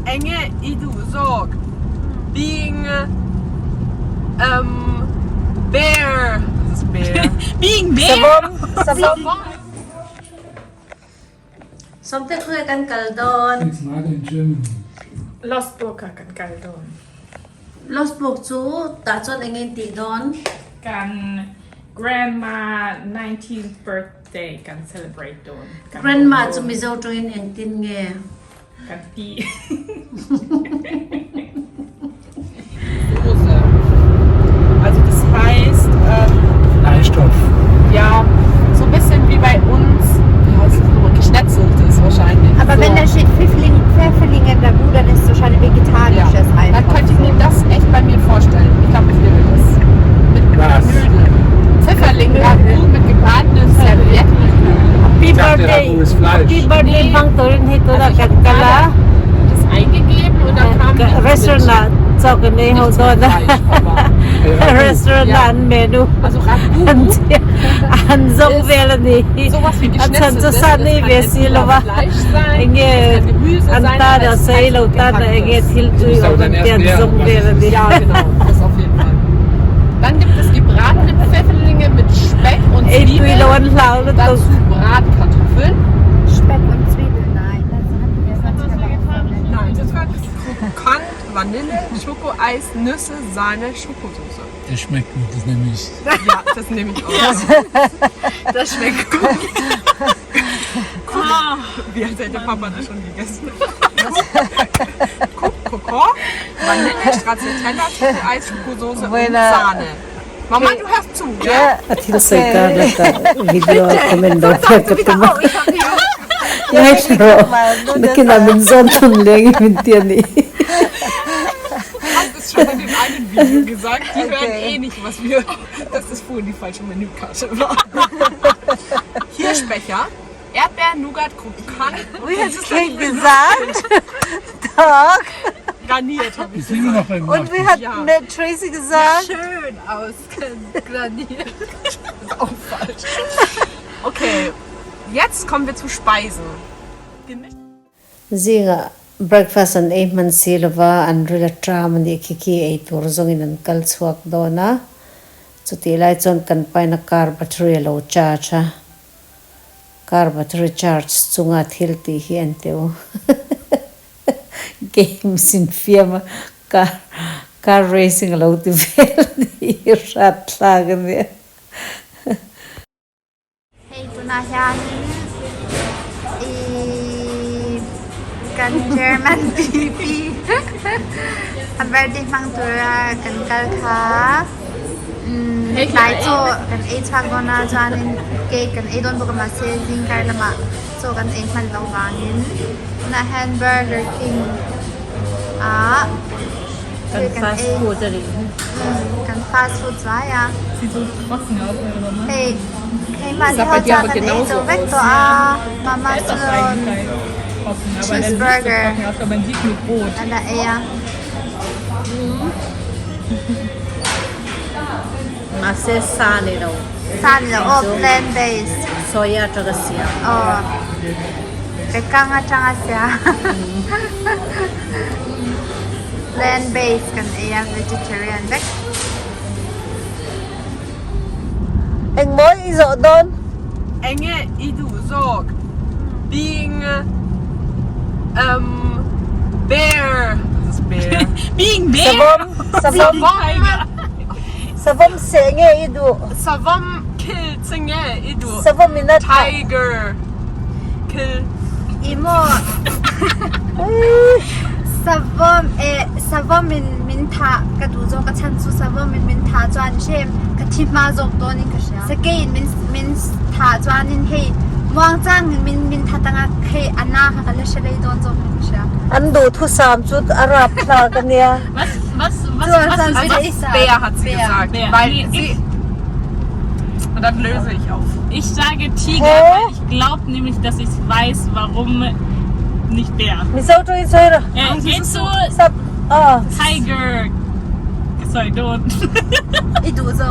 enge idu zog. Being bear. Das ist bear. Being bear. Sabom. Something like an kaldon. It's not in German. Lost book kan kaldon. Lost book chu ta chon engin ti don. Kan grandma 19th birthday kan celebrate don. Grandma chu mi zo to in eng tin nge. Kan pi. Also das heißt, Eistoff. ja, so ein bisschen wie bei uns, wie heißt es nur, geschnetzeltes wahrscheinlich. Aber wenn da steht Pfefferlinge Ragout, dann ist es wahrscheinlich vegetarisches dann einfach. könnte ich mir das echt bei mir vorstellen. Ich glaube, ich will das mit Was? Nudeln. Pfifferling Ragout mit gebratenen Servietten. Happy Ich dachte, birthday. Ragout ist Fleisch. Happy birthday bang turin hito na Also ich habe kagkala. das eingegeben und dann kam Restaurant so kani ho do na. Restaurant na menu. Also Ragout, An zong vela ni. sowas wie An geschnetzeltes. san Das sa ni kann vesilo ba. entweder Fleisch sein, Enge das kann Gemüse sein, anta aber da es ist say meistens lo ta na gehacktes. enge til tu ist yo aber dann erst tian mehr. zong vela ni. Ja, genau, das auf jeden Fall. Dann gibt es gebratene Pfefferlinge mit Speck und Ei tu Zwiebeln. lo an lao lo to. Dazu Bratkartoffeln. Speck und Zwiebeln, nein. Das hat Nein, das war Krokant, Vanille, Schokoeis, Nüsse, Sahne, Schokosoße. Das schmeckt gut, das nehme ich. Ja, das nehme ich auch. Das schmeckt gut. Wie als hätte Papa das schon gegessen. Kokor, Vanille, Stracciatella, Schokoeis, Schokosoße und Sahne. Mama, du hörst zu, ja? Atil soita lata video komendo katuma. Nein, bro. Lekin namin zon tun legi mintiani. Du hast es schon in dem einen Video gesagt. Die hören eh nicht, was wir. Dass das vorhin die falsche Menükarte war. Hirschbecher, Erdbeer, Nougat, Krokant. Wie hast du es gesagt? Tag. Garniert habe ich Ist immer noch beim Und wie hat Tracy gesagt? schön ausgraniert. Das ist auch falsch. Okay, jetzt kommen wir zu Speisen. Zinga breakfast an man silva an rila tram ni kiki ei tur zongin an kal chuak dona chuti lai chon kan paina car battery lo charge car battery charge chunga thil ti hi an teu game sin fiama car racing lo ti vel ni rat lagan ni Hey, tunahan kan German PP. Ang birthday mang tura kan kalka. Lai cho kan chak gona janin cake kan don buka masazing kar lama. So kan man lawangin. Na hamburger king. kan fast food ri Kan fast food ya. Sieht so trocken aus, oder ne? Hey, hey man Das ist bei dir aber genauso weg to Mama Ist auf so. keinen Fall trocken, aber der sieht so Cheeseburger. trocken aus, aber man sieht mit Brot. Ada eya. mase sani lo Saan plant based. soya taga siya Oh. Kekanga changa siya. Plant based kan eya vegetarian bek. eng moi izo don Enge idu zog. Being bear. Das ist bear. Being bear. Savam senge idu Savam kill zinge idu. savam minat Tiger. Kill. Imo. Savom min tha ka du zo ka chan su savom min tha chuan shem ka thi ma zo to ni ka sha. Second min tha chuan in hei wang chang min tha tanga hei ana ka la shalai don zo ka sha. Ando thu sam chut arab thla kania Was Also Bär hat sie gesagt. Bär. Weil Nee, sie. Und dann löse ich auf. Ich sage Tiger, weil ich glaube nämlich, dass ich weiß, warum nicht Bär. miso to isoira Geht so sab Tiger. Sorry, don't. I du zo.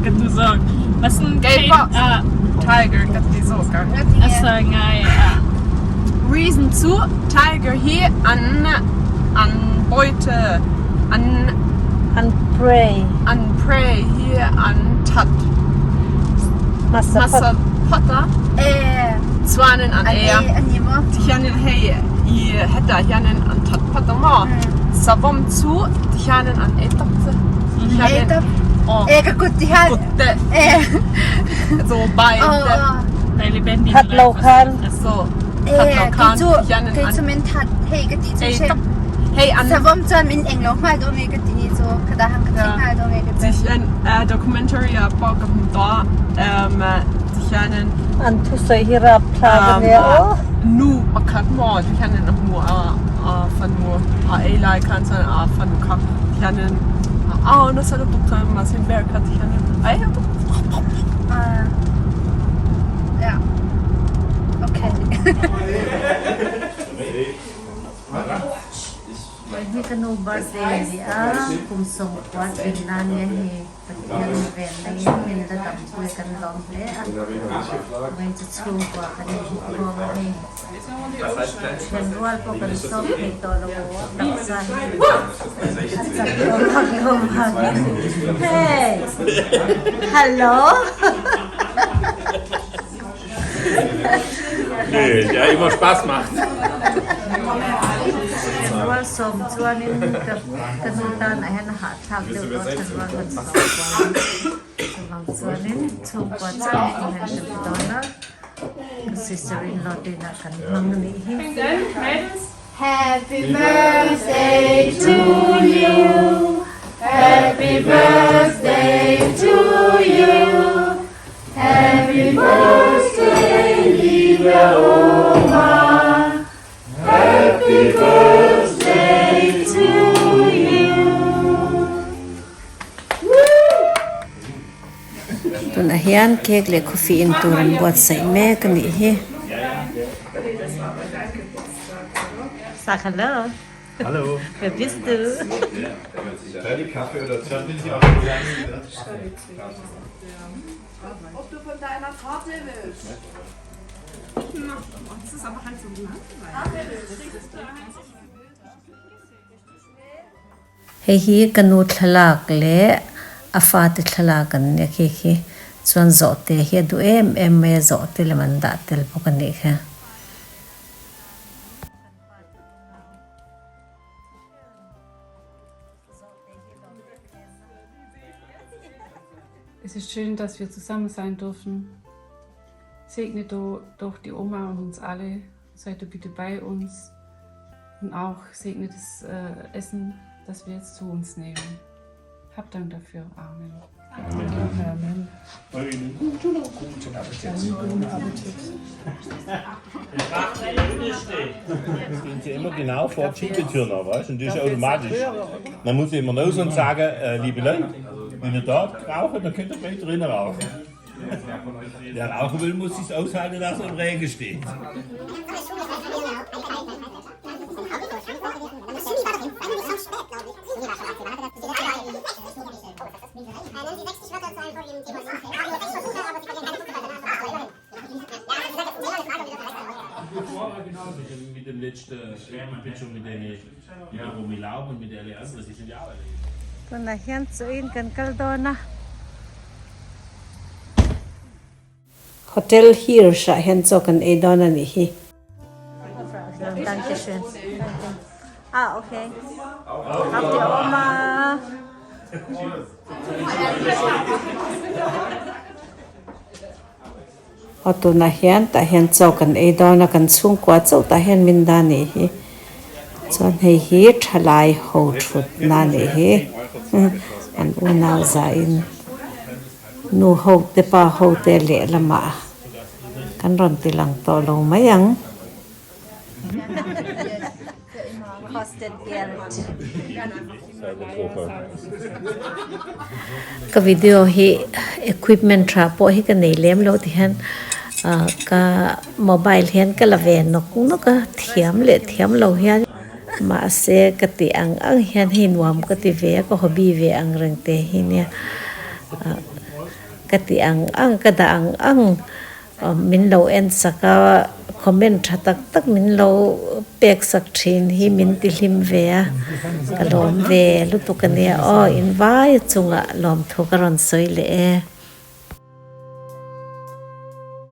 Kan du sagen. Was ein Gelber. Tiger, das ist so geil. Asa nga reason zu tiger hier an Beute an pray an prey hier an tat massa potta zwanen an Tianen hey I hetta hianen an tat potta ma savom zu Tianen an etapse so bei bei lebendigen hat lokan so hey an sich ein documentary about da Tianen an tu sai hirap thagan ya nu akat mo Tianen mu fan mu ai kan san fan ka Tianen no sa doktor mas in berg hat Tianen ai ja okay Ini Kanu birthday dia, kumsong kuat binanya he, yang vending minta tampil kan lomble, main cucu gua kan gua he, general pokok sok itu logo, taksa hey, hello. Nee, ja, immer Spaß macht. General som chuanin kanutan ayan hathak deuh to general kan som chuanin chungwa chang han dona sister in law dina kan mangni hi Happy birthday to you. Happy birthday to you. Happy birthday, liebe Oma. Happy birthday to you. tun a hian cake le coffee in turan buat sai me kan ni hi sag hallo Hallo. wer bist du Die Kaffee oder Tee bin ich auch gegangen. Ob du von deiner Karte willst? das ist aber halt so lang hei hi kanu thalak le afat thalak an ne khi chuan zo te hi du em me zo te le man da tel pokan ni kha Es ist schön, dass wir zusammen sein dürfen. Segne du doch die Oma und uns alle. Sei du bitte bei uns. Und auch segne das Essen, das wir jetzt zu uns nehmen. Hab Dank dafür. Amen. Amen. Gehen Sie immer genau vor die Schiebetür noch, weißt du? Und das ist automatisch. Man muss immer raus und sagen, liebe Leute, wenn ihr dort raucht, dann könnt ihr gleich drinnen rauchen. Wer rauchen will, muss sich aushalten, dass er im Regen steht. Mit dem letzten Bildschirm mit der Romilaub und mit der Allianz, das sind ja auch alle. tun a hian chu in kan kal dona hotel here sha hian chu kan e dona ni hi danke schön okay auf die Oma Otuna hian ta hian chaukan e dona kan chung kwa chau ta hian min da ni hi chon hei hi thalai ho thut na ni hi an unau za in nu ho te pa ho te le lama kan ron ti lang to lo mayang Kostet Geld. ka video hi equipment tra po hi ka nei lem lo ti han ka mobile hian ka la ve nok no ka thiam lo hian ma se ka ti ang hian hin wam ka ti ve ka hobby ve ang reng te hi ne ka ti ang ka da ang min lo en saka comment tak min lo pek sak thin hi min ti hlim ve a kalom ve lutukania o in vai chunga lom thokaron soi le e